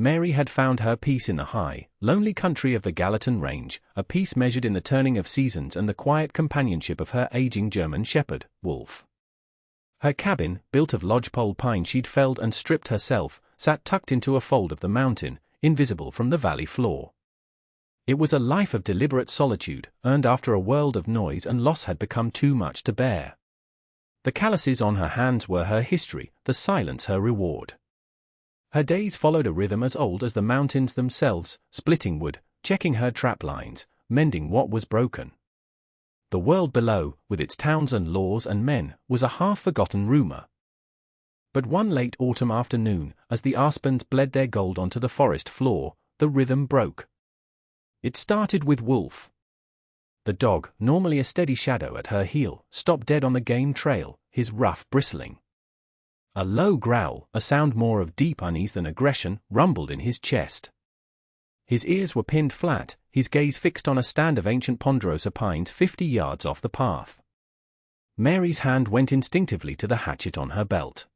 Mary had found her peace in the high, lonely country of the Gallatin Range, a peace measured in the turning of seasons and the quiet companionship of her aging German shepherd, Wolf. Her cabin, built of lodgepole pine she'd felled and stripped herself, sat tucked into a fold of the mountain, invisible from the valley floor. It was a life of deliberate solitude, earned after a world of noise and loss had become too much to bear. The calluses on her hands were her history, the silence her reward. Her days followed a rhythm as old as the mountains themselves, splitting wood, checking her trap lines, mending what was broken. The world below, with its towns and laws and men, was a half-forgotten rumor. But one late autumn afternoon, as the aspens bled their gold onto the forest floor, the rhythm broke. It started with Wolf. The dog, normally a steady shadow at her heel, stopped dead on the game trail, his ruff bristling. A low growl, a sound more of deep unease than aggression, rumbled in his chest. His ears were pinned flat, his gaze fixed on a stand of ancient ponderosa pines 50 yards off the path. Mary's hand went instinctively to the hatchet on her belt.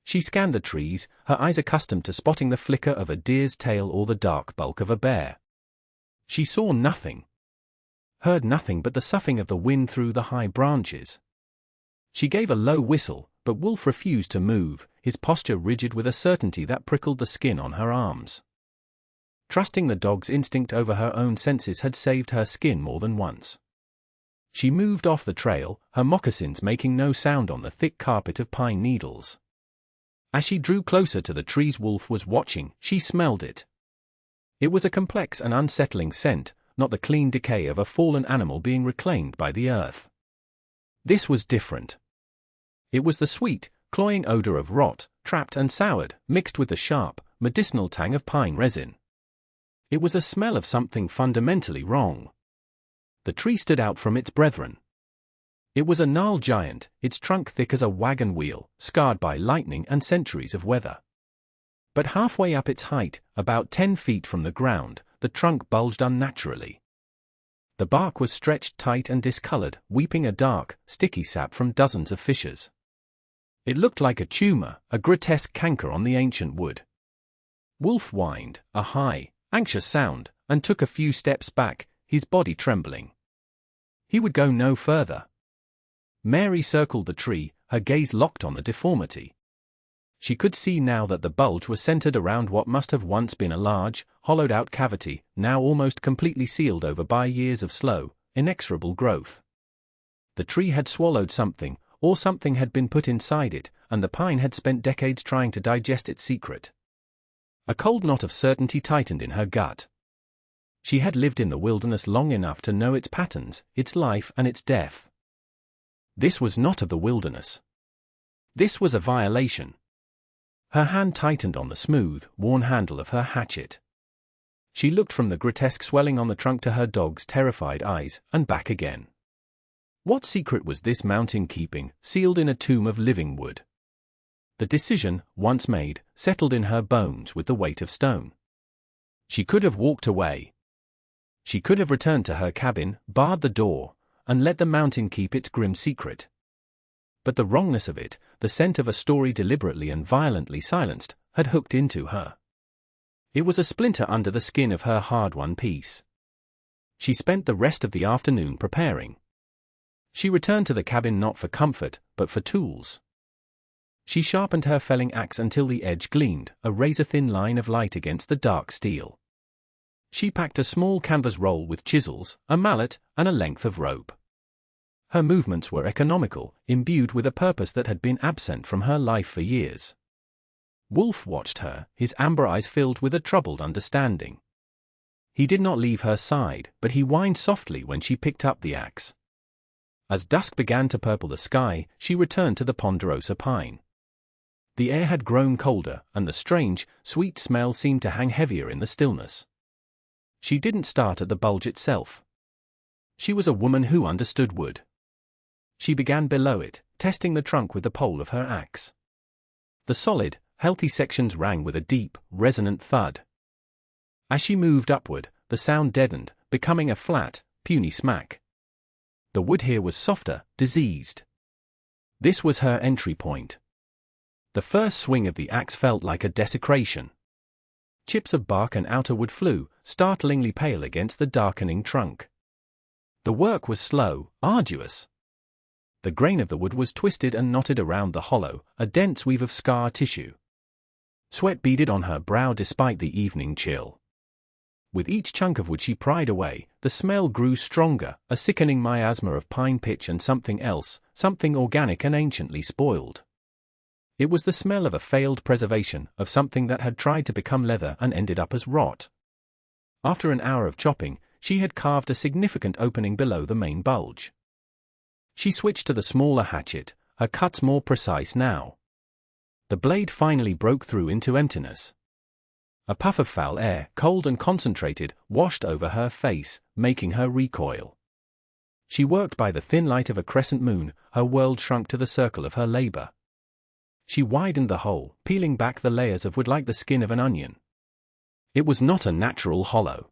She scanned the trees, her eyes accustomed to spotting the flicker of a deer's tail or the dark bulk of a bear. She saw nothing. Heard nothing but the soughing of the wind through the high branches. She gave a low whistle, but Wolf refused to move, his posture rigid with a certainty that prickled the skin on her arms. Trusting the dog's instinct over her own senses had saved her skin more than once. She moved off the trail, her moccasins making no sound on the thick carpet of pine needles. As she drew closer to the trees Wolf was watching, she smelled it. It was a complex and unsettling scent, not the clean decay of a fallen animal being reclaimed by the earth. This was different. It was the sweet, cloying odor of rot, trapped and soured, mixed with the sharp, medicinal tang of pine resin. It was a smell of something fundamentally wrong. The tree stood out from its brethren. It was a gnarled giant, its trunk thick as a wagon wheel, scarred by lightning and centuries of weather. But halfway up its height, about 10 feet from the ground, the trunk bulged unnaturally. The bark was stretched tight and discolored, weeping a dark, sticky sap from dozens of fissures. It looked like a tumor, a grotesque canker on the ancient wood. Wolf whined, a high, anxious sound, and took a few steps back, his body trembling. He would go no further. Mary circled the tree, her gaze locked on the deformity. She could see now that the bulge was centered around what must have once been a large, hollowed-out cavity, now almost completely sealed over by years of slow, inexorable growth. The tree had swallowed something, or something had been put inside it, and the pine had spent decades trying to digest its secret. A cold knot of certainty tightened in her gut. She had lived in the wilderness long enough to know its patterns, its life and its death. This was not of the wilderness. This was a violation. Her hand tightened on the smooth, worn handle of her hatchet. She looked from the grotesque swelling on the trunk to her dog's terrified eyes, and back again. What secret was this mountain keeping, sealed in a tomb of living wood? The decision, once made, settled in her bones with the weight of stone. She could have walked away. She could have returned to her cabin, barred the door, and let the mountain keep its grim secret. But the wrongness of it, the scent of a story deliberately and violently silenced, had hooked into her. It was a splinter under the skin of her hard-won peace. She spent the rest of the afternoon preparing. She returned to the cabin not for comfort, but for tools. She sharpened her felling axe until the edge gleamed, a razor-thin line of light against the dark steel. She packed a small canvas roll with chisels, a mallet, and a length of rope. Her movements were economical, imbued with a purpose that had been absent from her life for years. Wolf watched her, his amber eyes filled with a troubled understanding. He did not leave her side, but he whined softly when she picked up the axe. As dusk began to purple the sky, she returned to the ponderosa pine. The air had grown colder, and the strange, sweet smell seemed to hang heavier in the stillness. She didn't start at the bulge itself. She was a woman who understood wood. She began below it, testing the trunk with the pole of her axe. The solid, healthy sections rang with a deep, resonant thud. As she moved upward, the sound deadened, becoming a flat, puny smack. The wood here was softer, diseased. This was her entry point. The first swing of the axe felt like a desecration. chips of bark and outer wood flew, startlingly pale against the darkening trunk. The work was slow, arduous. The grain of the wood was twisted and knotted around the hollow, a dense weave of scar tissue. Sweat beaded on her brow despite the evening chill. With each chunk of wood she pried away, the smell grew stronger, a sickening miasma of pine pitch and something else, something organic and anciently spoiled. It was the smell of a failed preservation, of something that had tried to become leather and ended up as rot. After an hour of chopping, she had carved a significant opening below the main bulge. She switched to the smaller hatchet, her cuts more precise now. The blade finally broke through into emptiness. A puff of foul air, cold and concentrated, washed over her face, making her recoil. She worked by the thin light of a crescent moon, her world shrunk to the circle of her labor. She widened the hole, peeling back the layers of wood like the skin of an onion. It was not a natural hollow.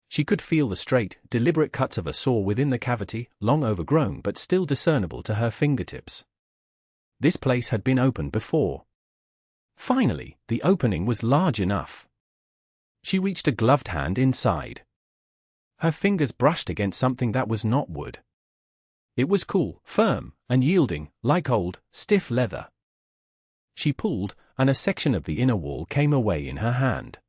She could feel the straight, deliberate cuts of a saw within the cavity, long overgrown but still discernible to her fingertips. This place had been opened before. Finally, the opening was large enough. She reached a gloved hand inside. Her fingers brushed against something that was not wood. It was cool, firm, and yielding, like old, stiff leather. She pulled, and a section of the inner wall came away in her hand.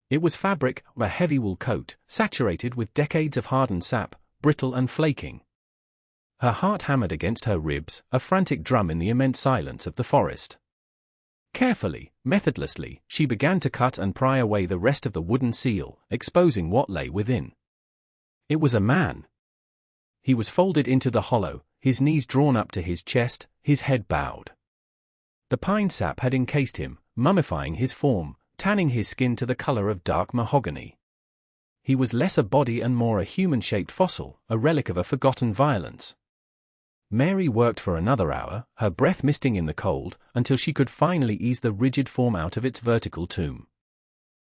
It was fabric, a heavy wool coat, saturated with decades of hardened sap, brittle and flaking. Her heart hammered against her ribs, a frantic drum in the immense silence of the forest. Carefully, methodlessly, she began to cut and pry away the rest of the wooden seal, exposing what lay within. It was a man. He was folded into the hollow, his knees drawn up to his chest, his head bowed. The pine sap had encased him, mummifying his form, tanning his skin to the color of dark mahogany. He was less a body and more a human-shaped fossil, a relic of a forgotten violence. Mary worked for another hour, her breath misting in the cold, until she could finally ease the rigid form out of its vertical tomb.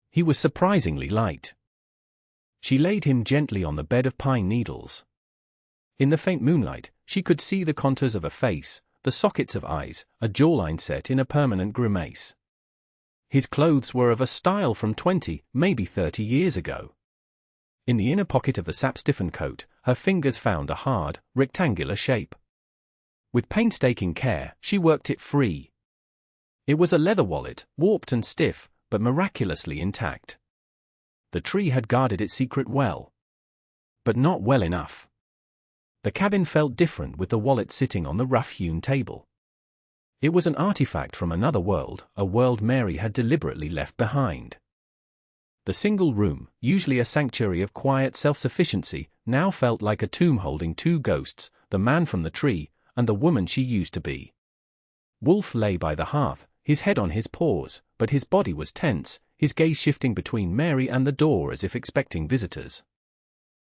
He was surprisingly light. She laid him gently on the bed of pine needles. In the faint moonlight, she could see the contours of a face, the sockets of eyes, a jawline set in a permanent grimace. His clothes were of a style from 20, maybe 30 years ago. In the inner pocket of the sap-stiffened coat, her fingers found a hard, rectangular shape. With painstaking care, she worked it free. It was a leather wallet, warped and stiff, but miraculously intact. The tree had guarded its secret well. But not well enough. The cabin felt different with the wallet sitting on the rough-hewn table. It was an artifact from another world, a world Mary had deliberately left behind. The single room, usually a sanctuary of quiet self-sufficiency, now felt like a tomb holding two ghosts, the man from the tree, and the woman she used to be. Wolf lay by the hearth, his head on his paws, but his body was tense, his gaze shifting between Mary and the door as if expecting visitors.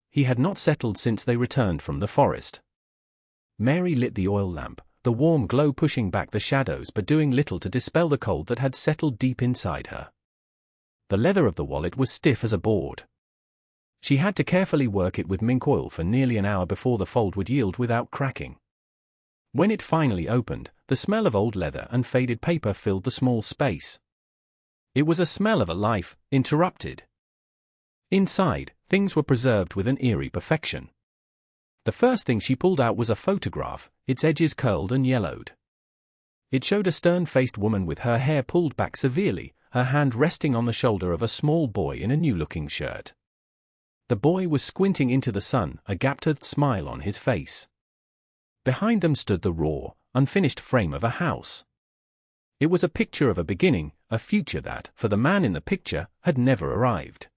He had not settled since they returned from the forest. Mary lit the oil lamp, the warm glow pushing back the shadows but doing little to dispel the cold that had settled deep inside her. The leather of the wallet was stiff as a board. She had to carefully work it with mink oil for nearly an hour before the fold would yield without cracking. When it finally opened, the smell of old leather and faded paper filled the small space. It was a smell of a life, interrupted. Inside, things were preserved with an eerie perfection. The first thing she pulled out was a photograph, its edges curled and yellowed. It showed a stern-faced woman with her hair pulled back severely, her hand resting on the shoulder of a small boy in a new-looking shirt. The boy was squinting into the sun, a gap-toothed smile on his face. Behind them stood the raw, unfinished frame of a house. It was a picture of a beginning, a future that, for the man in the picture, had never arrived.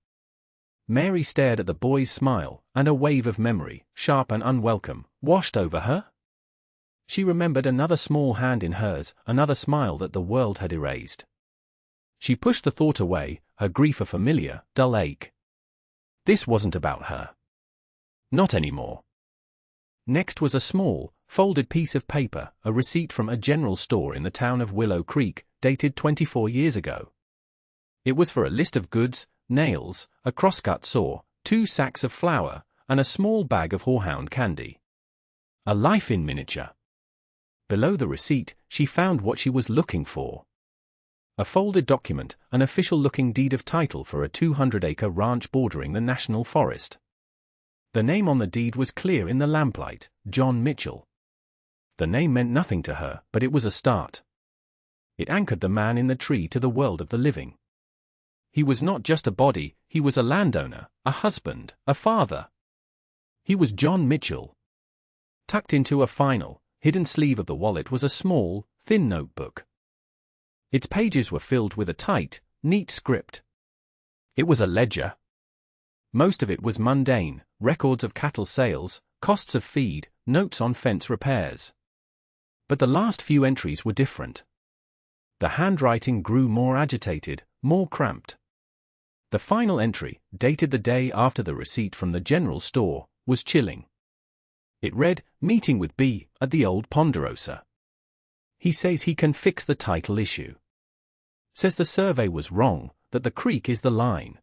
Mary stared at the boy's smile, and a wave of memory, sharp and unwelcome, washed over her. She remembered another small hand in hers, another smile that the world had erased. She pushed the thought away, her grief a familiar, dull ache. This wasn't about her. Not anymore. Next was a small, folded piece of paper, a receipt from a general store in the town of Willow Creek, dated 24 years ago. It was for a list of goods, nails, a crosscut saw, 2 sacks of flour, and a small bag of horehound candy. A life in miniature. Below the receipt, she found what she was looking for. A folded document, an official-looking deed of title for a 200-acre ranch bordering the national forest. The name on the deed was clear in the lamplight, John Mitchell. The name meant nothing to her, but it was a start. It anchored the man in the tree to the world of the living. He was not just a body, he was a landowner, a husband, a father. He was John Mitchell. Tucked into a final, hidden sleeve of the wallet was a small, thin notebook. Its pages were filled with a tight, neat script. It was a ledger. Most of it was mundane, records of cattle sales, costs of feed, notes on fence repairs. But the last few entries were different. The handwriting grew more agitated, more cramped. The final entry, dated the day after the receipt from the general store, was chilling. It read, "Meeting with B at the old Ponderosa. He says he can fix the title issue. Says the survey was wrong, that the creek is the line.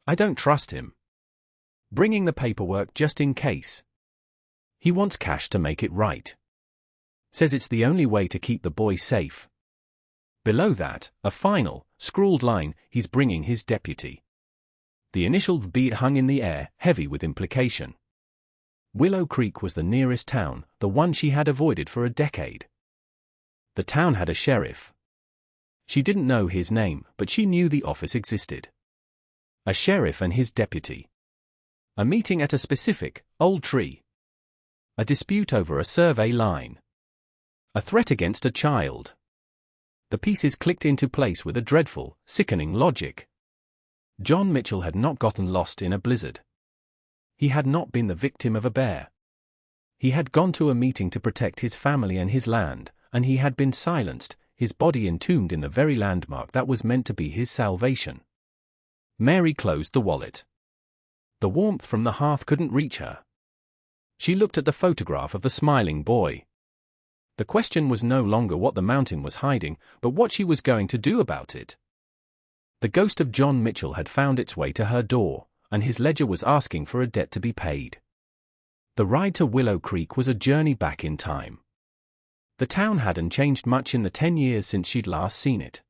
I don't trust him. Bringing the paperwork just in case. He wants cash to make it right. Says it's the only way to keep the boy safe." Below that, a final, scrawled line, "He's bringing his deputy." The initial B hung in the air, heavy with implication. Willow Creek was the nearest town, the one she had avoided for a decade. The town had a sheriff. She didn't know his name, but she knew the office existed. A sheriff and his deputy. A meeting at a specific, old tree. A dispute over a survey line. A threat against a child. The pieces clicked into place with a dreadful, sickening logic. John Mitchell had not gotten lost in a blizzard. He had not been the victim of a bear. He had gone to a meeting to protect his family and his land, and he had been silenced, his body entombed in the very landmark that was meant to be his salvation. Mary closed the wallet. The warmth from the hearth couldn't reach her. She looked at the photograph of the smiling boy. The question was no longer what the mountain was hiding, but what she was going to do about it. The ghost of John Mitchell had found its way to her door, and his ledger was asking for a debt to be paid. The ride to Willow Creek was a journey back in time. The town hadn't changed much in the 10 years since she'd last seen it.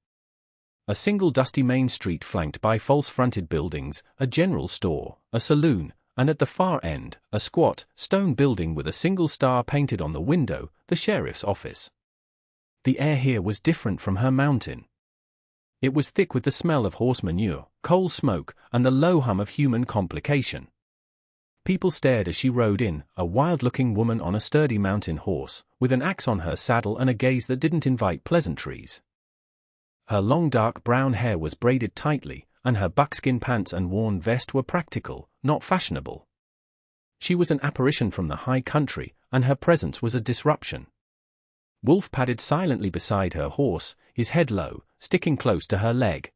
A single dusty main street flanked by false-fronted buildings, a general store, a saloon, and at the far end, a squat, stone building with a single star painted on the window, the sheriff's office. The air here was different from her mountain. It was thick with the smell of horse manure, coal smoke, and the low hum of human complication. People stared as she rode in, a wild-looking woman on a sturdy mountain horse, with an axe on her saddle and a gaze that didn't invite pleasantries. Her long dark brown hair was braided tightly, and her buckskin pants and worn vest were practical, not fashionable. She was an apparition from the high country, and her presence was a disruption. Wolf padded silently beside her horse, his head low, sticking close to her leg.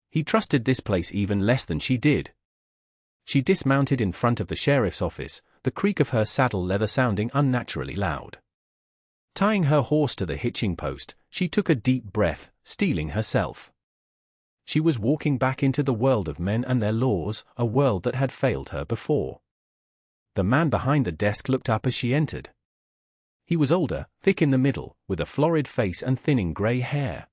He trusted this place even less than she did. She dismounted in front of the sheriff's office, the creak of her saddle leather sounding unnaturally loud. Tying her horse to the hitching post, she took a deep breath, steeling herself. She was walking back into the world of men and their laws, a world that had failed her before. The man behind the desk looked up as she entered. He was older, thick in the middle, with a florid face and thinning grey hair.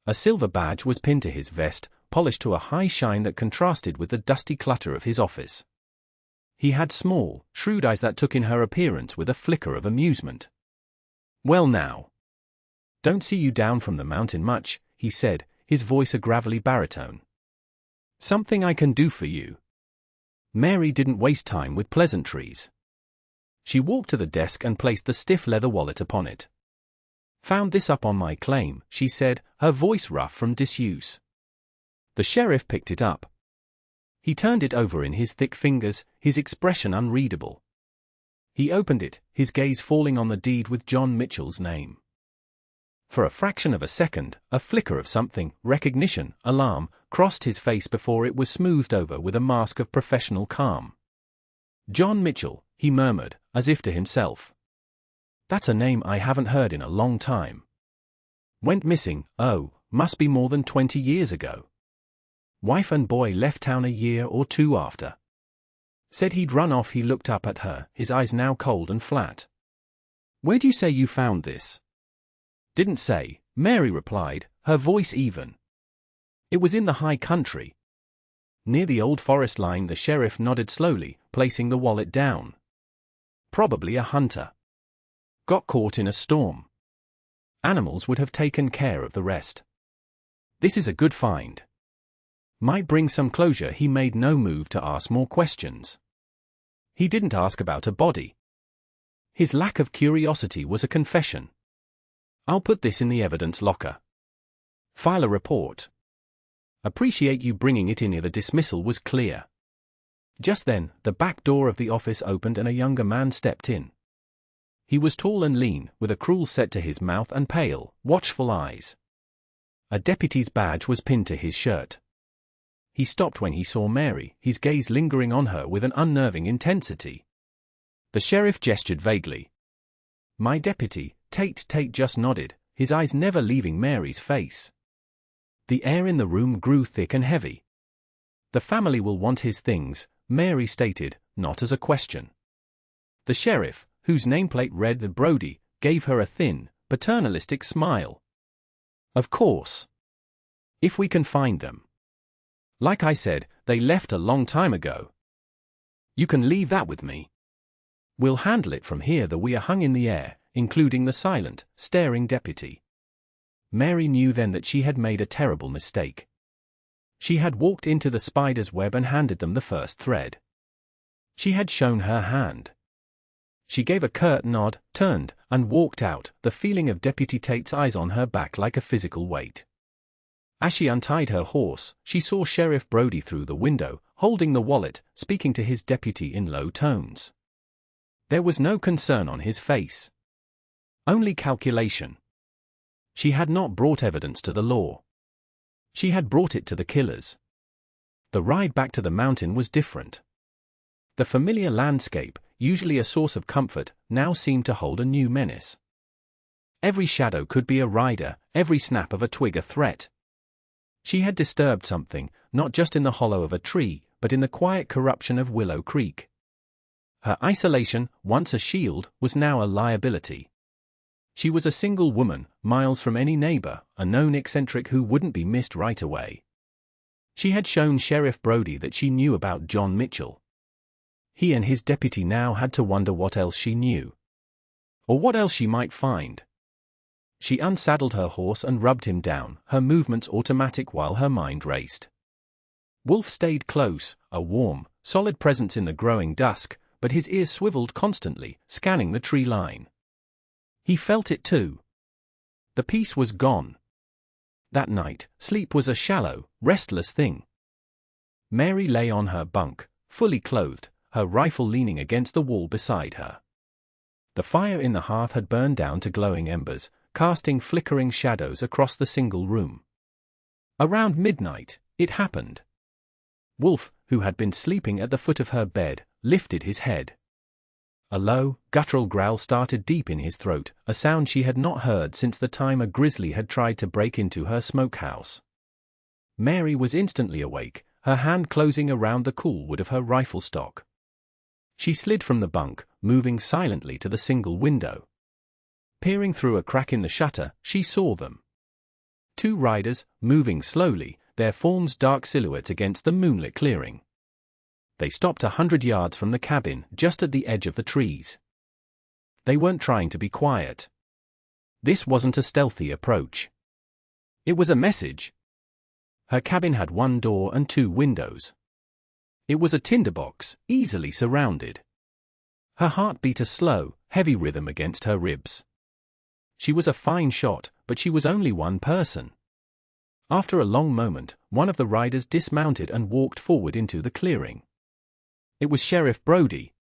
A silver badge was pinned to his vest, polished to a high shine that contrasted with the dusty clutter of his office. He had small, shrewd eyes that took in her appearance with a flicker of amusement. "Well now. Don't see you down from the mountain much," he said, his voice a gravelly baritone. "Something I can do for you?" Mary didn't waste time with pleasantries. She walked to the desk and placed the stiff leather wallet upon it. "Found this up on my claim," she said, her voice rough from disuse. The sheriff picked it up. He turned it over in his thick fingers, his expression unreadable. He opened it, his gaze falling on the deed with John Mitchell's name. For a fraction of a second, a flicker of something, recognition, alarm, crossed his face before it was smoothed over with a mask of professional calm. "John Mitchell," he murmured, as if to himself. "That's a name I haven't heard in a long time. Went missing, must be more than 20 years ago. Wife and boy left town a year or two after. Said he'd run off." He looked up at her, his eyes now cold and flat. "Where'd you say you found this?" "Didn't say," Mary replied, her voice even. It was in the high country. Near the old forest line. The sheriff nodded slowly, placing the wallet down. Probably a hunter. Got caught in a storm. Animals would have taken care of the rest. This is a good find. Might bring some closure. He made no move to ask more questions. He didn't ask about a body. His lack of curiosity was a confession. I'll put this in the evidence locker. File a report. Appreciate you bringing it in here. The dismissal was clear. Just then, the back door of the office opened and a younger man stepped in. He was tall and lean, with a cruel set to his mouth and pale, watchful eyes. A deputy's badge was pinned to his shirt. He stopped when he saw Mary, his gaze lingering on her with an unnerving intensity. The sheriff gestured vaguely. My deputy, Tate just nodded, his eyes never leaving Mary's face. The air in the room grew thick and heavy. The family will want his things, Mary stated, not as a question. The sheriff, whose nameplate read the Brody, gave her a thin, paternalistic smile. Of course. If we can find them. Like I said, they left a long time ago. You can leave that with me. We'll handle it from here. We are hung in the air, including the silent, staring deputy. Mary knew then that she had made a terrible mistake. She had walked into the spider's web and handed them the first thread. She had shown her hand. She gave a curt nod, turned, and walked out, the feeling of Deputy Tate's eyes on her back like a physical weight. As she untied her horse, she saw Sheriff Brody through the window, holding the wallet, speaking to his deputy in low tones. There was no concern on his face. Only calculation. She had not brought evidence to the law. She had brought it to the killers. The ride back to the mountain was different. The familiar landscape, usually a source of comfort, now seemed to hold a new menace. Every shadow could be a rider, every snap of a twig a threat. She had disturbed something, not just in the hollow of a tree, but in the quiet corruption of Willow Creek. Her isolation, once a shield, was now a liability. She was a single woman, miles from any neighbor, a known eccentric who wouldn't be missed right away. She had shown Sheriff Brody that she knew about John Mitchell. He and his deputy now had to wonder what else she knew. Or what else she might find. She unsaddled her horse and rubbed him down, her movements automatic while her mind raced. Wolf stayed close, a warm, solid presence in the growing dusk, but his ears swiveled constantly, scanning the tree line. He felt it too. The peace was gone. That night, sleep was a shallow, restless thing. Mary lay on her bunk, fully clothed, her rifle leaning against the wall beside her. The fire in the hearth had burned down to glowing embers, casting flickering shadows across the single room. Around midnight, it happened. Wolf, who had been sleeping at the foot of her bed, lifted his head. A low, guttural growl started deep in his throat, a sound she had not heard since the time a grizzly had tried to break into her smokehouse. Mary was instantly awake, her hand closing around the cool wood of her rifle stock. She slid from the bunk, moving silently to the single window. Peering through a crack in the shutter, she saw them. Two riders, moving slowly, their forms dark silhouettes against the moonlit clearing. They stopped 100 yards from the cabin, just at the edge of the trees. They weren't trying to be quiet. This wasn't a stealthy approach. It was a message. Her cabin had one door and two windows. It was a tinderbox, easily surrounded. Her heart beat a slow, heavy rhythm against her ribs. She was a fine shot, but she was only one person. After a long moment, one of the riders dismounted and walked forward into the clearing. It was Sheriff Brody.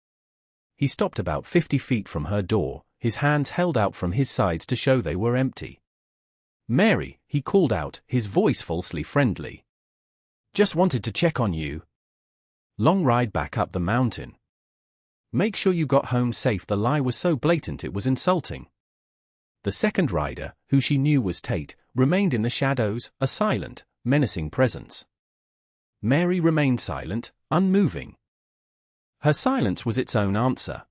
He stopped about 50 feet from her door, his hands held out from his sides to show they were empty. "Mary," he called out, his voice falsely friendly. "Just wanted to check on you. Long ride back up the mountain. Make sure you got home safe." The lie was so blatant it was insulting. The second rider, who she knew was Tate, remained in the shadows, a silent, menacing presence. Mary remained silent, unmoving. Her silence was its own answer.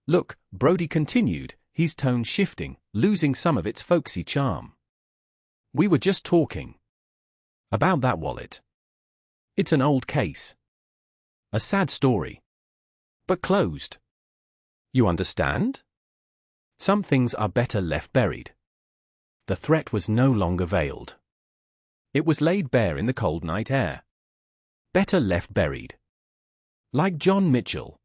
"Look," Brody continued, his tone shifting, losing some of its folksy charm. We were just talking about that wallet. It's an old case. A sad story. But closed. You understand? Some things are better left buried. The threat was no longer veiled. It was laid bare in the cold night air. Better left buried. Like John Mitchell.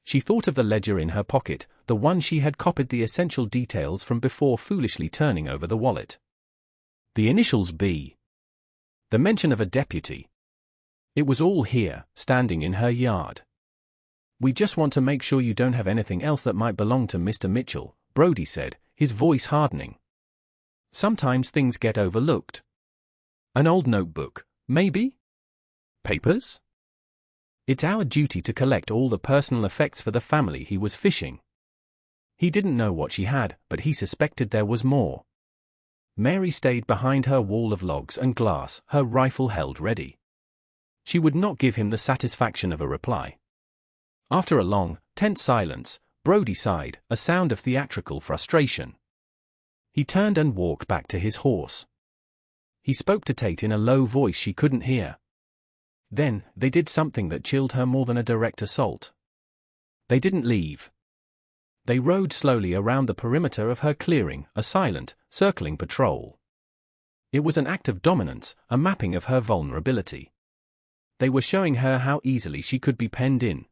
She thought of the ledger in her pocket, the one she had copied the essential details from before foolishly turning over the wallet. The initials B. The mention of a deputy. It was all here, standing in her yard. We just want to make sure you don't have anything else that might belong to Mr. Mitchell, Brody said, his voice hardening. Sometimes things get overlooked. An old notebook, maybe? Papers? It's our duty to collect all the personal effects for the family he was fishing. He didn't know what she had, but he suspected there was more. Mary stayed behind her wall of logs and glass, her rifle held ready. She would not give him the satisfaction of a reply. After a long, tense silence, Brody sighed, a sound of theatrical frustration. He turned and walked back to his horse. He spoke to Tate in a low voice she couldn't hear. Then, they did something that chilled her more than a direct assault. They didn't leave. They rode slowly around the perimeter of her clearing, a silent, circling patrol. It was an act of dominance, a mapping of her vulnerability. They were showing her how easily she could be penned in.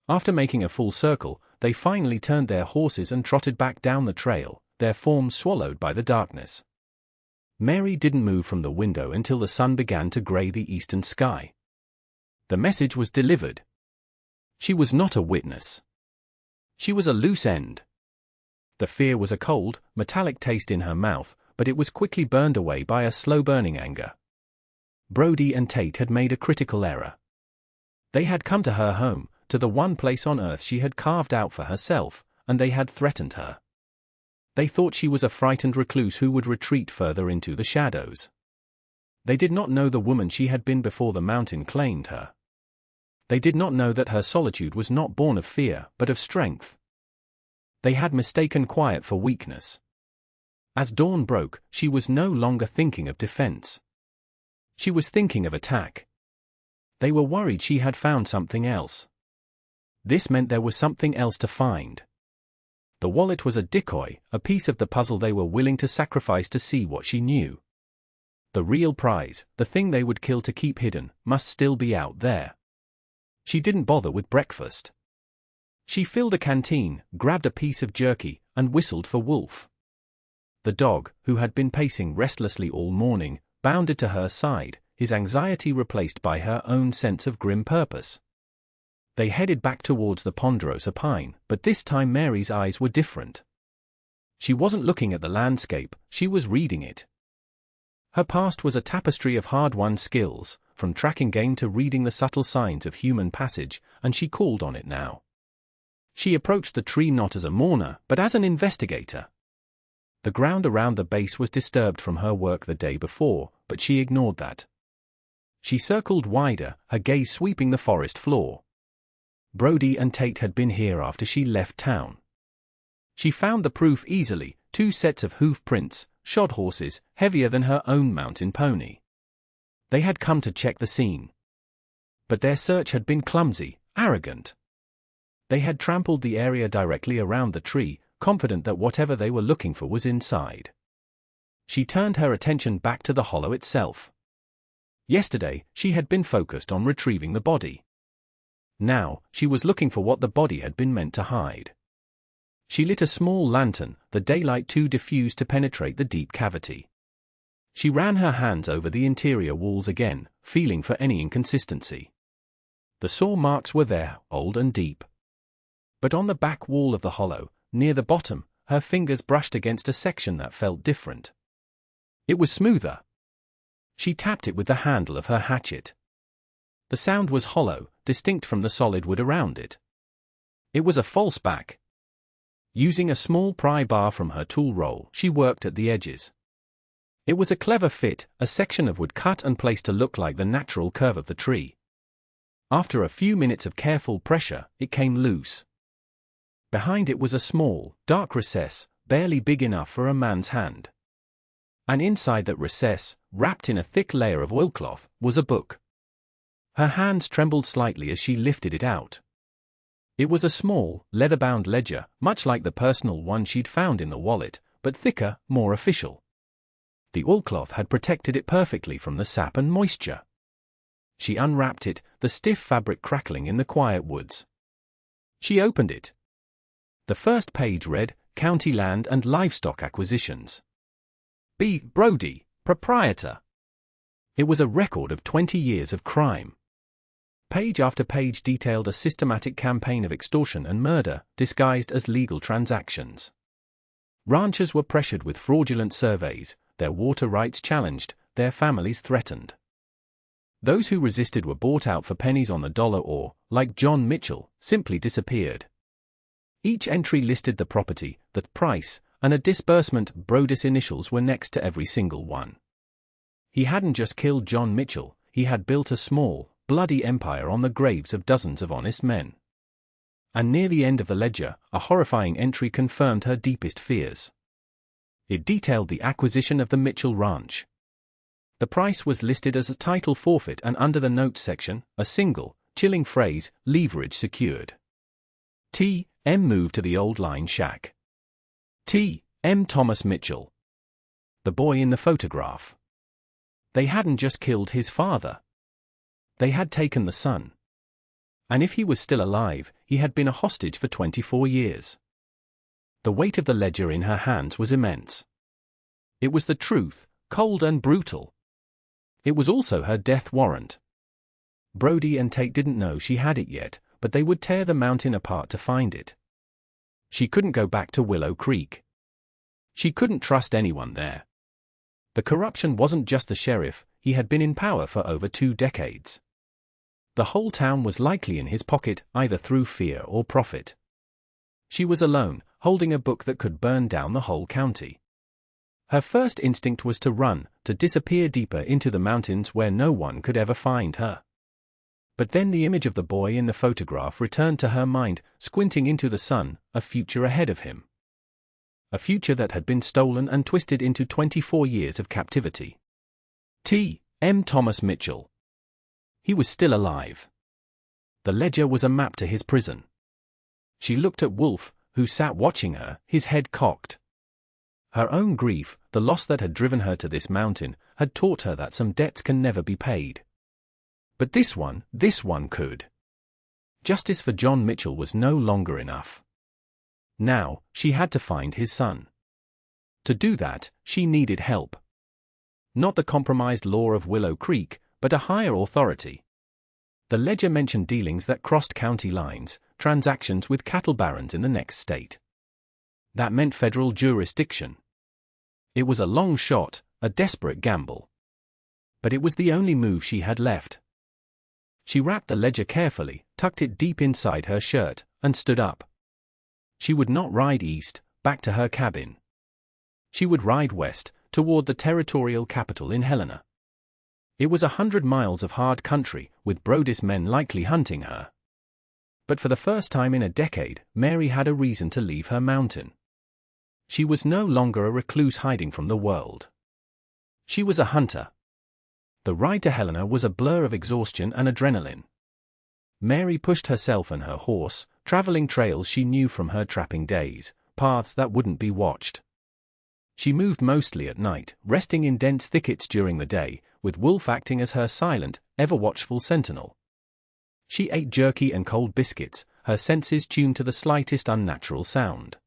After making a full circle, they finally turned their horses and trotted back down the trail, their forms swallowed by the darkness. Mary didn't move from the window until the sun began to gray the eastern sky. The message was delivered. She was not a witness. She was a loose end. The fear was a cold, metallic taste in her mouth, but it was quickly burned away by a slow-burning anger. Brody and Tate had made a critical error. They had come to her home, to the one place on earth she had carved out for herself, and they had threatened her. They thought she was a frightened recluse who would retreat further into the shadows. They did not know the woman she had been before the mountain claimed her. They did not know that her solitude was not born of fear, but of strength. They had mistaken quiet for weakness. As dawn broke, she was no longer thinking of defense. She was thinking of attack. They were worried she had found something else. This meant there was something else to find. The wallet was a decoy, a piece of the puzzle they were willing to sacrifice to see what she knew. The real prize, the thing they would kill to keep hidden, must still be out there. She didn't bother with breakfast. She filled a canteen, grabbed a piece of jerky, and whistled for Wolf. The dog, who had been pacing restlessly all morning, bounded to her side, his anxiety replaced by her own sense of grim purpose. They headed back towards the ponderosa pine, but this time Mary's eyes were different. She wasn't looking at the landscape, she was reading it. Her past was a tapestry of hard-won skills, from tracking game to reading the subtle signs of human passage, and she called on it now. She approached the tree not as a mourner, but as an investigator. The ground around the base was disturbed from her work the day before, but she ignored that. She circled wider, her gaze sweeping the forest floor. Brody and Tate had been here after she left town. She found the proof easily, 2 sets of hoof prints, shod horses, heavier than her own mountain pony. They had come to check the scene. But their search had been clumsy, arrogant. They had trampled the area directly around the tree, confident that whatever they were looking for was inside. She turned her attention back to the hollow itself. Yesterday, she had been focused on retrieving the body. Now, she was looking for what the body had been meant to hide. She lit a small lantern, the daylight too diffused to penetrate the deep cavity. She ran her hands over the interior walls again, feeling for any inconsistency. The saw marks were there, old and deep. But on the back wall of the hollow, near the bottom, her fingers brushed against a section that felt different. It was smoother. She tapped it with the handle of her hatchet. The sound was hollow, distinct from the solid wood around it. It was a false back. Using a small pry bar from her tool roll, she worked at the edges. It was a clever fit, a section of wood cut and placed to look like the natural curve of the tree. After a few minutes of careful pressure, it came loose. Behind it was a small, dark recess, barely big enough for a man's hand. And inside that recess, wrapped in a thick layer of oilcloth, was a book. Her hands trembled slightly as she lifted it out. It was a small, leather-bound ledger, much like the personal one she'd found in the wallet, but thicker, more official. The oilcloth had protected it perfectly from the sap and moisture. She unwrapped it, the stiff fabric crackling in the quiet woods. She opened it. The first page read, County Land and Livestock Acquisitions. B. Brody, Proprietor. It was a record of 20 years of crime. Page after page detailed a systematic campaign of extortion and murder, disguised as legal transactions. Ranchers were pressured with fraudulent surveys, their water rights challenged, their families threatened. Those who resisted were bought out for pennies on the dollar or, like John Mitchell, simply disappeared. Each entry listed the property, the price, and a disbursement. Brody's initials were next to every single one. He hadn't just killed John Mitchell, he had built a small, bloody empire on the graves of dozens of honest men. And near the end of the ledger, a horrifying entry confirmed her deepest fears. It detailed the acquisition of the Mitchell Ranch. The price was listed as a title forfeit, and under the notes section, a single, chilling phrase, leverage secured. T.M. moved to the old line shack. T.M. Thomas Mitchell. The boy in the photograph. They hadn't just killed his father. They had taken the son. And if he was still alive, he had been a hostage for 24 years. The weight of the ledger in her hands was immense. It was the truth, cold and brutal. It was also her death warrant. Brody and Tate didn't know she had it yet, but they would tear the mountain apart to find it. She couldn't go back to Willow Creek. She couldn't trust anyone there. The corruption wasn't just the sheriff, he had been in power for over 2 decades. The whole town was likely in his pocket, either through fear or profit. She was alone, holding a book that could burn down the whole county. Her first instinct was to run, to disappear deeper into the mountains where no one could ever find her. But then the image of the boy in the photograph returned to her mind, squinting into the sun, a future ahead of him. A future that had been stolen and twisted into 24 years of captivity. T.M. Thomas Mitchell. He was still alive. The ledger was a map to his prison. She looked at Wolf, who sat watching her, his head cocked. Her own grief, the loss that had driven her to this mountain, had taught her that some debts can never be paid. But this one could. Justice for John Mitchell was no longer enough. Now, she had to find his son. To do that, she needed help. Not the compromised law of Willow Creek, but a higher authority. The ledger mentioned dealings that crossed county lines, transactions with cattle barons in the next state. That meant federal jurisdiction. It was a long shot, a desperate gamble. But it was the only move she had left. She wrapped the ledger carefully, tucked it deep inside her shirt, and stood up. She would not ride east, back to her cabin. She would ride west, toward the territorial capital in Helena. It was 100 miles of hard country, with Brody's men likely hunting her. But for the first time in a decade, Mary had a reason to leave her mountain. She was no longer a recluse hiding from the world. She was a hunter. The ride to Helena was a blur of exhaustion and adrenaline. Mary pushed herself and her horse, traveling trails she knew from her trapping days, paths that wouldn't be watched. She moved mostly at night, resting in dense thickets during the day, with Wolf acting as her silent, ever-watchful sentinel. She ate jerky and cold biscuits, her senses tuned to the slightest unnatural sound.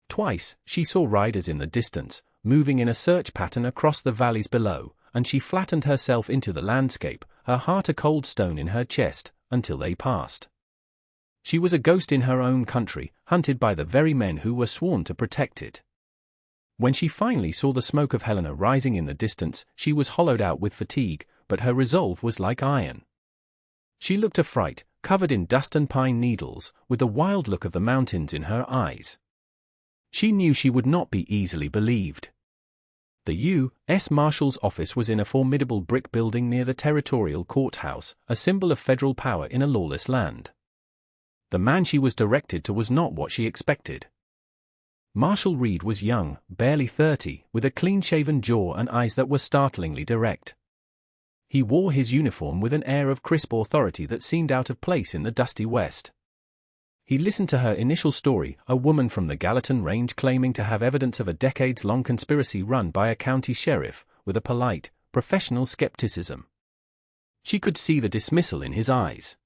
Twice, she saw riders in the distance, moving in a search pattern across the valleys below, and she flattened herself into the landscape, her heart a cold stone in her chest, until they passed. She was a ghost in her own country, hunted by the very men who were sworn to protect it. When she finally saw the smoke of Helena rising in the distance, she was hollowed out with fatigue, but her resolve was like iron. She looked a fright, covered in dust and pine needles, with the wild look of the mountains in her eyes. She knew she would not be easily believed. The U.S. Marshal's office was in a formidable brick building near the territorial courthouse, a symbol of federal power in a lawless land. The man she was directed to was not what she expected. Marshal Reed was young, barely 30, with a clean-shaven jaw and eyes that were startlingly direct. He wore his uniform with an air of crisp authority that seemed out of place in the dusty West. He listened to her initial story, a woman from the Gallatin Range claiming to have evidence of a decades-long conspiracy run by a county sheriff, with a polite, professional skepticism. She could see the dismissal in his eyes.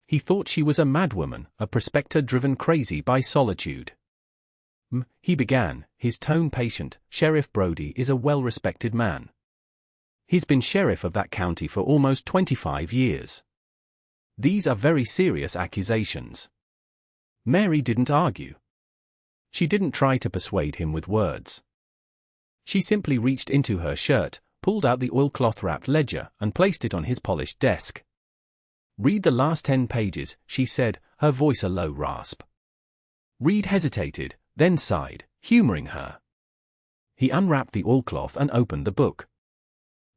He thought she was a madwoman, a prospector driven crazy by solitude. He began, his tone patient. Sheriff Brody is a well-respected man. He's been sheriff of that county for almost 25 years. These are very serious accusations. Mary didn't argue. She didn't try to persuade him with words. She simply reached into her shirt, pulled out the oilcloth-wrapped ledger, and placed it on his polished desk. "Read the last 10 pages, she said, her voice a low rasp. Reed hesitated, then sighed, humoring her. He unwrapped the oilcloth and opened the book.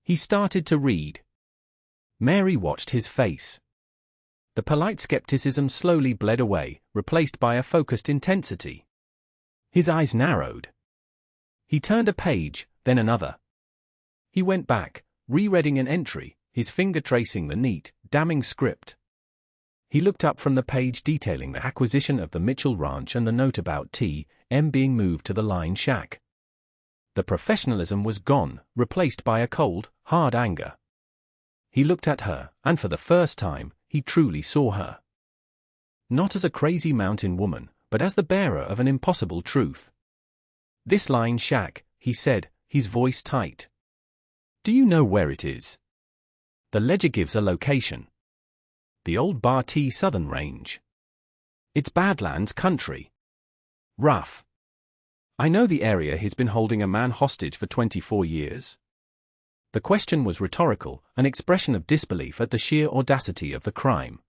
He started to read. Mary watched his face. The polite skepticism slowly bled away, replaced by a focused intensity. His eyes narrowed. He turned a page, then another. He went back, rereading an entry, his finger tracing the neat, damning script. He looked up from the page detailing the acquisition of the Mitchell Ranch and the note about T.M. being moved to the line shack. The professionalism was gone, replaced by a cold, hard anger. He looked at her, and for the first time, he truly saw her. Not as a crazy mountain woman, but as the bearer of an impossible truth. "This line shack," he said, his voice tight. "Do you know where it is?" The ledger gives a location. The old Bar T Southern Range. It's Badlands country. Rough. I know the area. He's been holding a man hostage for 24 years. The question was rhetorical, an expression of disbelief at the sheer audacity of the crime.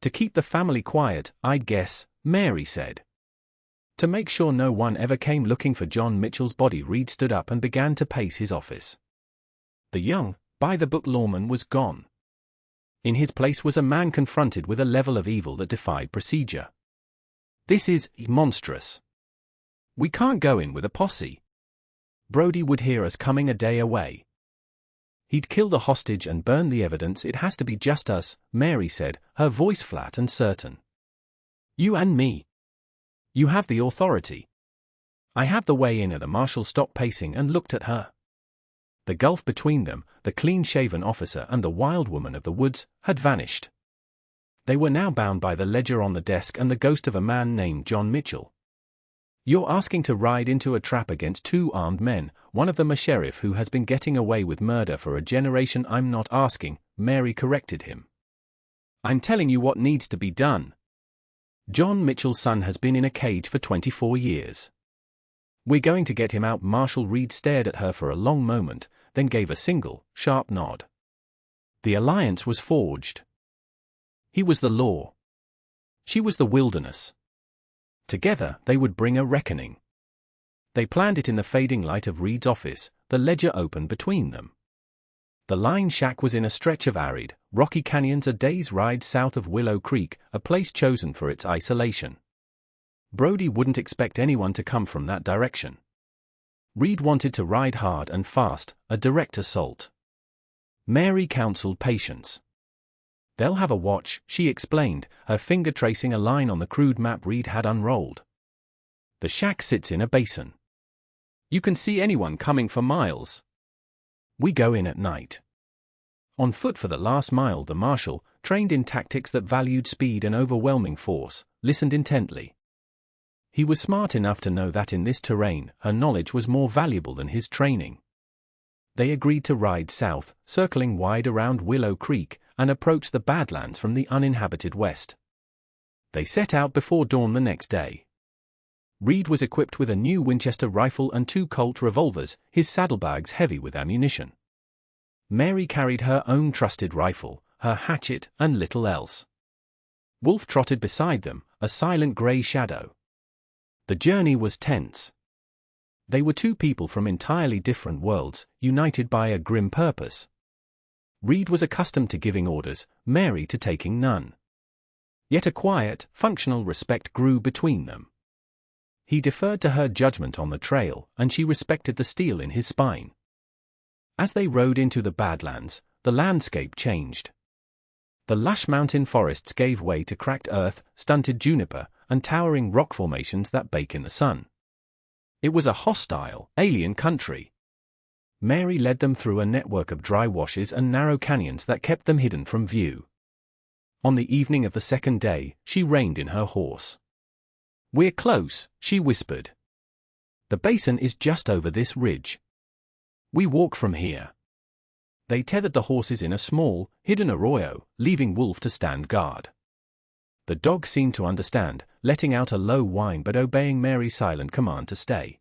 "To keep the family quiet, I'd guess," Mary said. "To make sure no one ever came looking for John Mitchell's body." Reed stood up and began to pace his office. The young, by-the-book lawman was gone. In his place was a man confronted with a level of evil that defied procedure. "This is monstrous. We can't go in with a posse. Brody would hear us coming a day away. He'd kill the hostage and burn the evidence. It has to be just us," Mary said, her voice flat and certain. "You and me. You have the authority. I have the way in." The marshal stopped pacing and looked at her. The gulf between them, the clean-shaven officer and the wild woman of the woods, had vanished. They were now bound by the ledger on the desk and the ghost of a man named John Mitchell. "You're asking to ride into a trap against 2 armed men, one of them a sheriff who has been getting away with murder for a generation." "I'm not asking," Mary corrected him. "I'm telling you what needs to be done. John Mitchell's son has been in a cage for 24 years. We're going to get him out." Marshal Reed stared at her for a long moment, then gave a single, sharp nod. The alliance was forged. He was the law. She was the wilderness. Together, they would bring a reckoning. They planned it in the fading light of Reed's office, the ledger open between them. The line shack was in a stretch of arid, rocky canyons a day's ride south of Willow Creek, a place chosen for its isolation. Brody wouldn't expect anyone to come from that direction. Reed wanted to ride hard and fast, a direct assault. Mary counseled patience. "They'll have a watch," she explained, her finger tracing a line on the crude map Reed had unrolled. "The shack sits in a basin. You can see anyone coming for miles. We go in at night. On foot for the last mile." The marshal, trained in tactics that valued speed and overwhelming force, listened intently. He was smart enough to know that in this terrain, her knowledge was more valuable than his training. They agreed to ride south, circling wide around Willow Creek, and approach the Badlands from the uninhabited west. They set out before dawn the next day. Reed was equipped with a new Winchester rifle and 2 Colt revolvers, his saddlebags heavy with ammunition. Mary carried her own trusted rifle, her hatchet, and little else. Wolf trotted beside them, a silent gray shadow. The journey was tense. They were 2 people from entirely different worlds, united by a grim purpose. Reed was accustomed to giving orders, Mary to taking none. Yet a quiet, functional respect grew between them. He deferred to her judgment on the trail, and she respected the steel in his spine. As they rode into the Badlands, the landscape changed. The lush mountain forests gave way to cracked earth, stunted juniper, and towering rock formations that bake in the sun. It was a hostile, alien country. Mary led them through a network of dry washes and narrow canyons that kept them hidden from view. On the evening of the second day, she reined in her horse. "We're close," she whispered. "The basin is just over this ridge. We walk from here." They tethered the horses in a small, hidden arroyo, leaving Wolf to stand guard. The dog seemed to understand, letting out a low whine but obeying Mary's silent command to stay.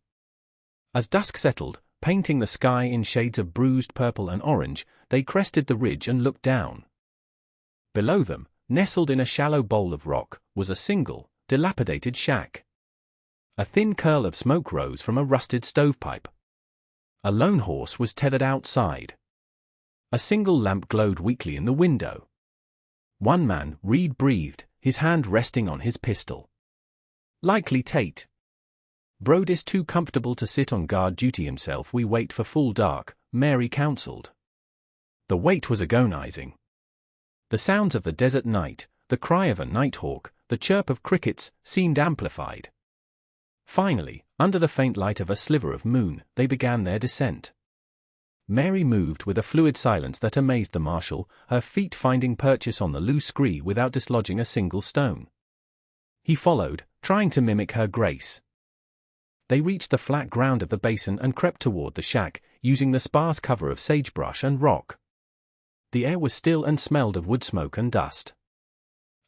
As dusk settled, painting the sky in shades of bruised purple and orange, they crested the ridge and looked down. Below them, nestled in a shallow bowl of rock, was a single, dilapidated shack. A thin curl of smoke rose from a rusted stovepipe. A lone horse was tethered outside. A single lamp glowed weakly in the window. One man, Reed breathed, his hand resting on his pistol. "Likely Tate. Brody's too comfortable to sit on guard duty himself. We wait for full dark," Mary counseled. The wait was agonizing. The sounds of the desert night, the cry of a nighthawk, the chirp of crickets, seemed amplified. Finally, under the faint light of a sliver of moon, they began their descent. Mary moved with a fluid silence that amazed the marshal, her feet finding purchase on the loose scree without dislodging a single stone. He followed, trying to mimic her grace. They reached the flat ground of the basin and crept toward the shack, using the sparse cover of sagebrush and rock. The air was still and smelled of wood smoke and dust.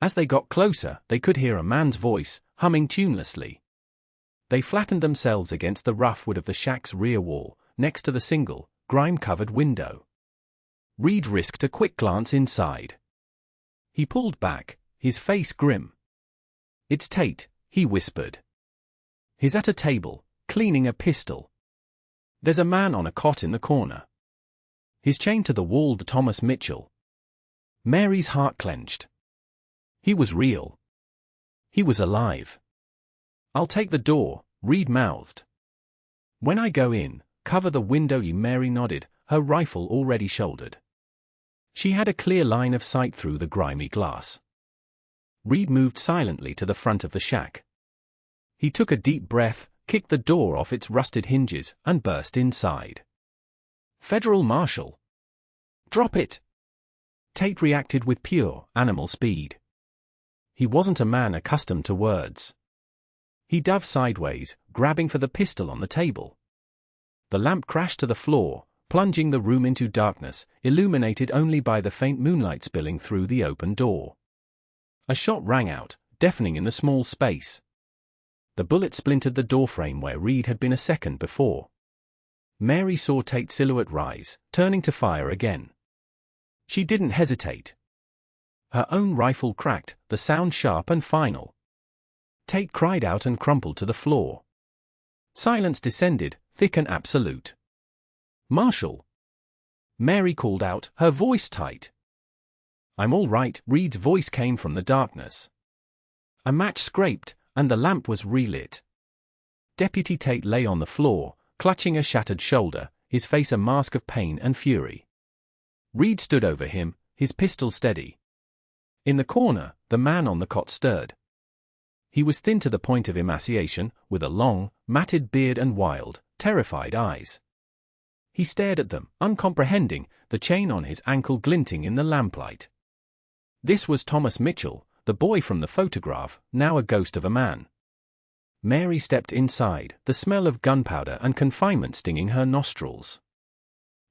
As they got closer, they could hear a man's voice, humming tunelessly. They flattened themselves against the rough wood of the shack's rear wall, next to the single, grime-covered window. Reed risked a quick glance inside. He pulled back, his face grim. "It's Tate," he whispered. "He's at a table, cleaning a pistol. There's a man on a cot in the corner. He's chained to the wall." Thomas Mitchell. Mary's heart clenched. He was real. He was alive. "I'll take the door," Reed mouthed. "When I go in, cover the window." Mary nodded, her rifle already shouldered. She had a clear line of sight through the grimy glass. Reed moved silently to the front of the shack. He took a deep breath, kicked the door off its rusted hinges, and burst inside. "Federal Marshal." "Drop it!" Tate reacted with pure, animal speed. He wasn't a man accustomed to words. He dove sideways, grabbing for the pistol on the table. The lamp crashed to the floor, plunging the room into darkness, illuminated only by the faint moonlight spilling through the open door. A shot rang out, deafening in the small space. The bullet splintered the doorframe where Reed had been a second before. Mary saw Tate's silhouette rise, turning to fire again. She didn't hesitate. Her own rifle cracked, the sound sharp and final. Tate cried out and crumpled to the floor. Silence descended, thick and absolute. "Marshal!" Mary called out, her voice tight. "I'm all right," Reed's voice came from the darkness. A match scraped, and the lamp was relit. Deputy Tate lay on the floor, clutching a shattered shoulder, his face a mask of pain and fury. Reed stood over him, his pistol steady. In the corner, the man on the cot stirred. He was thin to the point of emaciation, with a long, matted beard and wild, terrified eyes. He stared at them, uncomprehending, the chain on his ankle glinting in the lamplight. This was Thomas Mitchell, the boy from the photograph, now a ghost of a man. Mary stepped inside, the smell of gunpowder and confinement stinging her nostrils.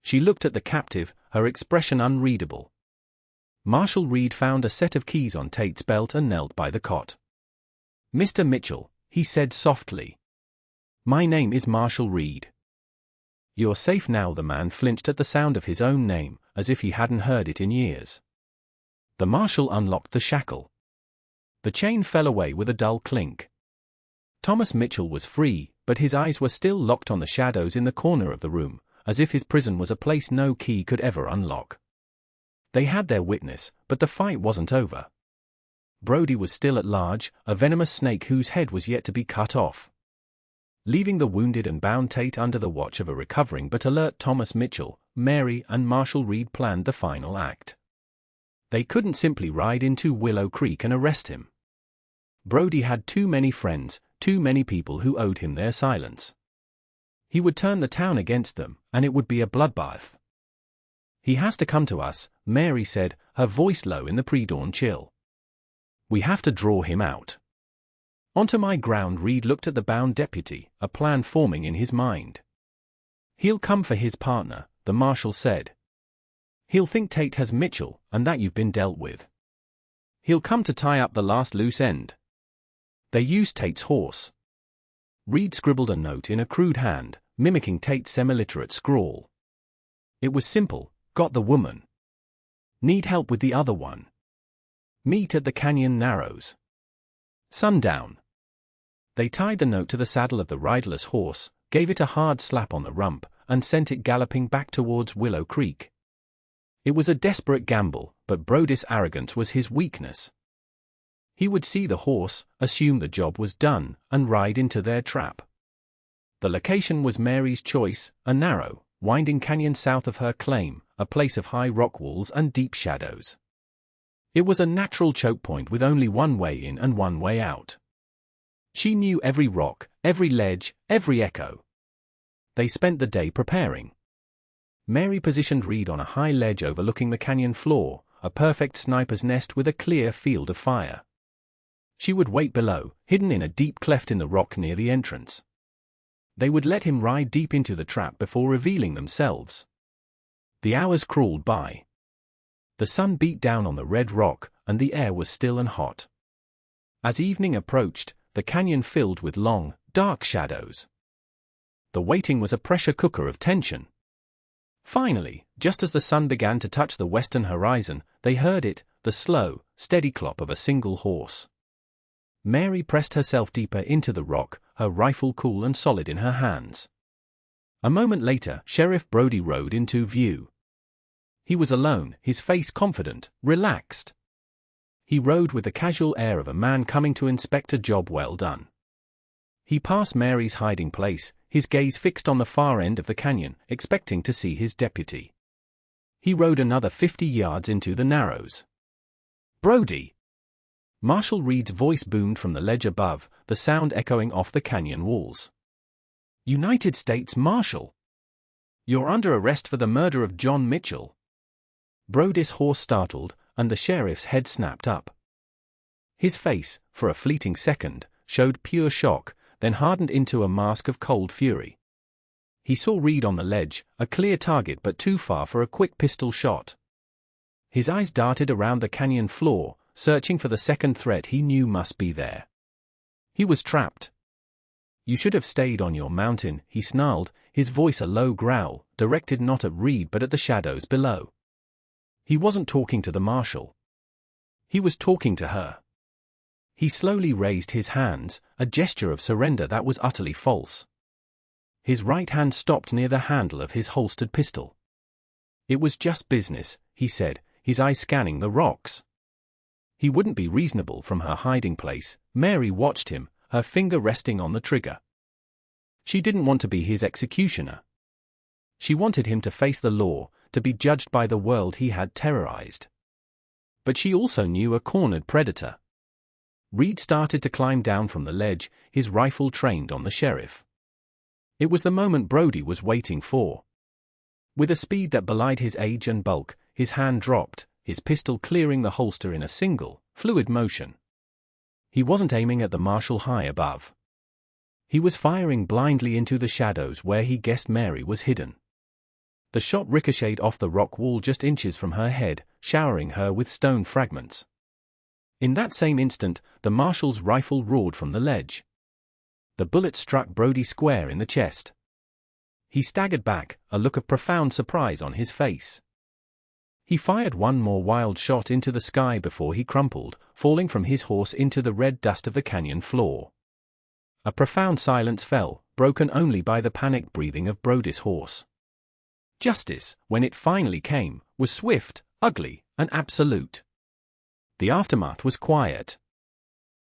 She looked at the captive, her expression unreadable. Marshal Reed found a set of keys on Tate's belt and knelt by the cot. "Mr. Mitchell," he said softly. "My name is Marshal Reed." "You're safe now." The man flinched at the sound of his own name, as if he hadn't heard it in years. The marshal unlocked the shackle. The chain fell away with a dull clink. Thomas Mitchell was free, but his eyes were still locked on the shadows in the corner of the room, as if his prison was a place no key could ever unlock. They had their witness, but the fight wasn't over. Brody was still at large, a venomous snake whose head was yet to be cut off. leaving the wounded and bound Tate under the watch of a recovering but alert Thomas Mitchell. Mary and Marshall Reed planned the final act. They couldn't simply ride into Willow Creek and arrest him. Brody had too many friends, too many people who owed him their silence. He would turn the town against them, and it would be a bloodbath. "He has to come to us," Mary said, her voice low in the pre-dawn chill. "We have to draw him out." Onto my ground, Reed looked at the bound deputy, a plan forming in his mind. "He'll come for his partner," the marshal said. "He'll think Tate has Mitchell, and that you've been dealt with. He'll come to tie up the last loose end." They used Tate's horse. Reed scribbled a note in a crude hand, mimicking Tate's semi-literate scrawl. It was simple: "Got the woman. Need help with the other one. Meet at the canyon narrows. Sundown." They tied the note to the saddle of the riderless horse, gave it a hard slap on the rump, and sent it galloping back towards Willow Creek. It was a desperate gamble, but Brody's arrogance was his weakness. He would see the horse, assume the job was done, and ride into their trap. The location was Mary's choice, a narrow, winding canyon south of her claim, a place of high rock walls and deep shadows. It was a natural choke point with only one way in and one way out. She knew every rock, every ledge, every echo. They spent the day preparing. Mary positioned Reed on a high ledge overlooking the canyon floor, a perfect sniper's nest with a clear field of fire. She would wait below, hidden in a deep cleft in the rock near the entrance. They would let him ride deep into the trap before revealing themselves. The hours crawled by. The sun beat down on the red rock, and the air was still and hot. As evening approached, the canyon filled with long, dark shadows. The waiting was a pressure cooker of tension. Finally, just as the sun began to touch the western horizon, they heard it, the slow, steady clop of a single horse. Mary pressed herself deeper into the rock, her rifle cool and solid in her hands. A moment later, Sheriff Brody rode into view. He was alone, his face confident, relaxed. He rode with the casual air of a man coming to inspect a job well done. He passed Mary's hiding place, his gaze fixed on the far end of the canyon, expecting to see his deputy. He rode another 50 yards into the narrows. "Brody!" Marshal Reed's voice boomed from the ledge above, the sound echoing off the canyon walls. "United States Marshal! You're under arrest for the murder of John Mitchell." Brody's horse startled, and the sheriff's head snapped up. His face, for a fleeting second, showed pure shock, then hardened into a mask of cold fury. He saw Reed on the ledge, a clear target but too far for a quick pistol shot. His eyes darted around the canyon floor, searching for the second threat he knew must be there. He was trapped. "You should have stayed on your mountain," he snarled, his voice a low growl, directed not at Reed but at the shadows below. He wasn't talking to the marshal. He was talking to her. He slowly raised his hands, a gesture of surrender that was utterly false. His right hand stopped near the handle of his holstered pistol. "It was just business," he said, his eyes scanning the rocks. He wouldn't be reasonable from her hiding place. Mary watched him, her finger resting on the trigger. She didn't want to be his executioner. She wanted him to face the law, to be judged by the world he had terrorized. But she also knew a cornered predator. Reed started to climb down from the ledge, his rifle trained on the sheriff. It was the moment Brody was waiting for. With a speed that belied his age and bulk, his hand dropped, his pistol clearing the holster in a single, fluid motion. He wasn't aiming at the marshal high above. He was firing blindly into the shadows where he guessed Mary was hidden. The shot ricocheted off the rock wall just inches from her head, showering her with stone fragments. In that same instant, the marshal's rifle roared from the ledge. The bullet struck Brody square in the chest. He staggered back, a look of profound surprise on his face. He fired one more wild shot into the sky before he crumpled, falling from his horse into the red dust of the canyon floor. A profound silence fell, broken only by the panicked breathing of Brody's horse. Justice, when it finally came, was swift, ugly, and absolute. The aftermath was quiet.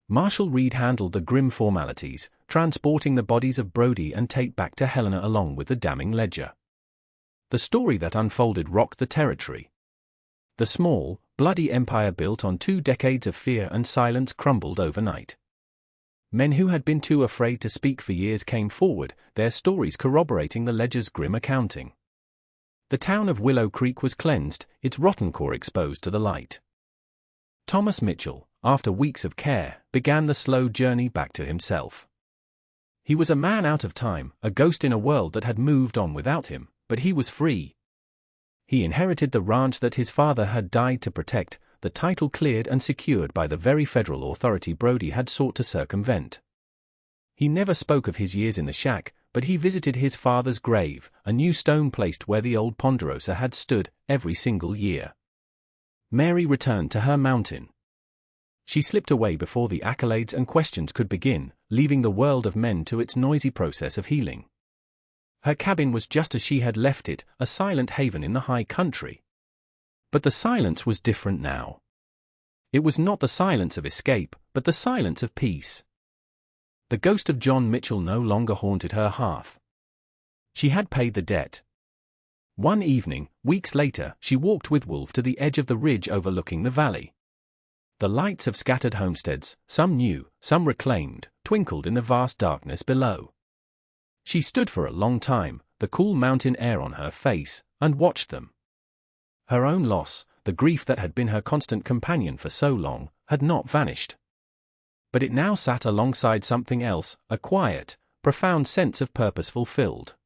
Marshal Reed handled the grim formalities, transporting the bodies of Brody and Tate back to Helena along with the damning ledger. The story that unfolded rocked the territory. The small, bloody empire built on 2 decades of fear and silence crumbled overnight. Men who had been too afraid to speak for years came forward, their stories corroborating the ledger's grim accounting. The town of Willow Creek was cleansed, its rotten core exposed to the light. Thomas Mitchell, after weeks of care, began the slow journey back to himself. He was a man out of time, a ghost in a world that had moved on without him, but he was free. He inherited the ranch that his father had died to protect, the title cleared and secured by the very federal authority Brody had sought to circumvent. He never spoke of his years in the shack, but he visited his father's grave, a new stone placed where the old Ponderosa had stood, every single year. Mary returned to her mountain. She slipped away before the accolades and questions could begin, leaving the world of men to its noisy process of healing. Her cabin was just as she had left it, a silent haven in the high country. But the silence was different now. It was not the silence of escape, but the silence of peace. The ghost of John Mitchell no longer haunted her hearth. She had paid the debt. One evening, weeks later, she walked with Wolf to the edge of the ridge overlooking the valley. The lights of scattered homesteads, some new, some reclaimed, twinkled in the vast darkness below. She stood for a long time, the cool mountain air on her face, and watched them. Her own loss, the grief that had been her constant companion for so long, had not vanished. But it now sat alongside something else, a quiet, profound sense of purpose fulfilled.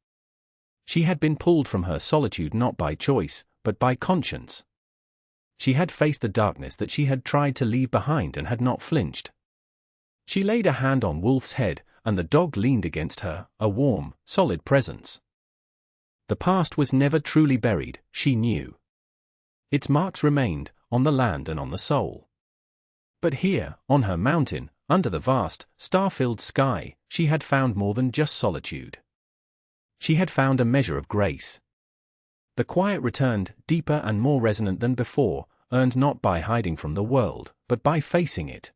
She had been pulled from her solitude not by choice, but by conscience. She had faced the darkness that she had tried to leave behind and had not flinched. She laid a hand on Wolf's head, and the dog leaned against her, a warm, solid presence. The past was never truly buried, she knew. Its marks remained, on the land and on the soul. But here, on her mountain, under the vast, star-filled sky, she had found more than just solitude. She had found a measure of grace. The quiet returned, deeper and more resonant than before, earned not by hiding from the world, but by facing it.